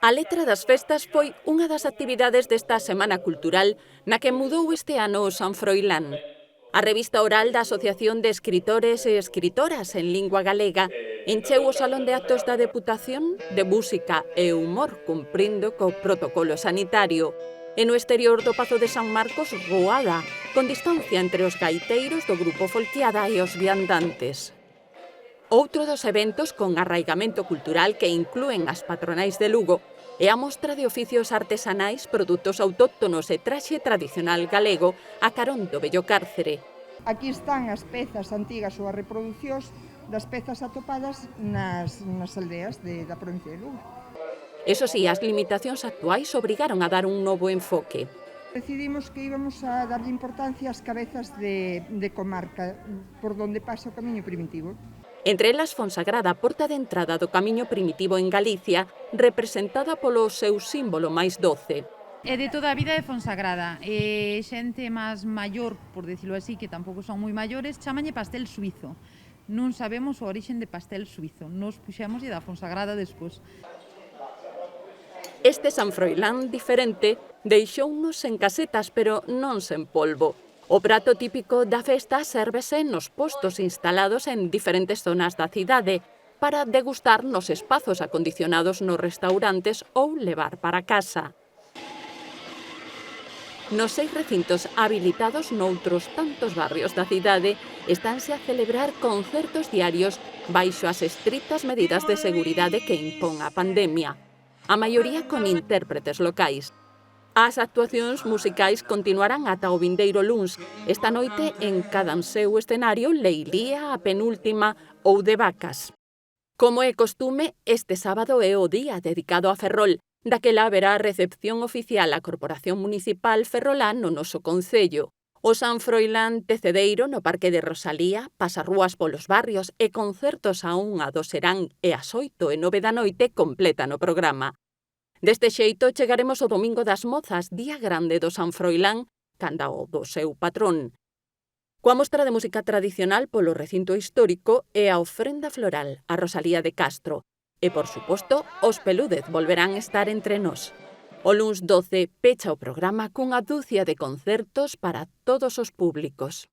A letra das festas foi unha das actividades desta Semana Cultural na que mudou este ano o San Froilán. A revista oral da Asociación de Escritores e Escritoras en Lingua Galega encheu o Salón de Actos da Deputación de música e humor cumprindo co protocolo sanitario. E no exterior do Pazo de San Marcos, roada, con distancia entre os gaiteiros do grupo Folquiada e os viandantes. Outro dos eventos con arraigamento cultural que inclúen as patronais de Lugo é a mostra de oficios artesanais, produtos autóctonos e traxe tradicional galego a carón do vello cárcere. Aquí están as pezas antigas ou as reproducións das pezas atopadas nas aldeas da provincia de Lugo. Eso sí, as limitacións actuais obrigaron a dar un novo enfoque. Decidimos que íbamos a darlle importancia ás cabezas de comarca por donde pasa o camiño primitivo. Entre elas Fonsagrada, porta de entrada do camiño primitivo en Galicia, representada polo seu símbolo máis doce. É de toda a vida de Fonsagrada. Xente máis maior, por decirlo así, que tampouco son moi maiores, chamalle pastel suizo. Non sabemos o orixen de pastel suizo. Nos puxémoslle da Fonsagrada despois. Este San Froilán diferente deixounos en casetas, pero non sen polvo. O prato típico da festa sérvese nos postos instalados en diferentes zonas da cidade para degustar nos espazos acondicionados nos restaurantes ou levar para casa. Nos 6 recintos habilitados noutros tantos barrios da cidade estánse a celebrar concertos diarios baixo as estritas medidas de seguridade que impón a pandemia. A maioría con intérpretes locais. As actuacións musicais continuarán ata o vindeiro luns. Esta noite, en cadanseu escenario, Leilía, a penúltima ou de Vacas. Como é costume, este sábado é o día dedicado a Ferrol. Daquela haberá recepción oficial á Corporación Municipal Ferrolán no noso concello. O San Froilán tecedeiro no Parque de Rosalía, pasarrúas polos barrios e concertos a 1, a 2 serán e ás 8 e 9 da noite completan o programa. Deste xeito chegaremos o Domingo das Mozas, día grande do San Froilán, canda o do seu patrón. Coa mostra de música tradicional polo recinto histórico e a ofrenda floral a Rosalía de Castro. E, por suposto, os Pelúdez volverán estar entre nós. O luns 12 pecha o programa cunha dúcia de concertos para todos os públicos.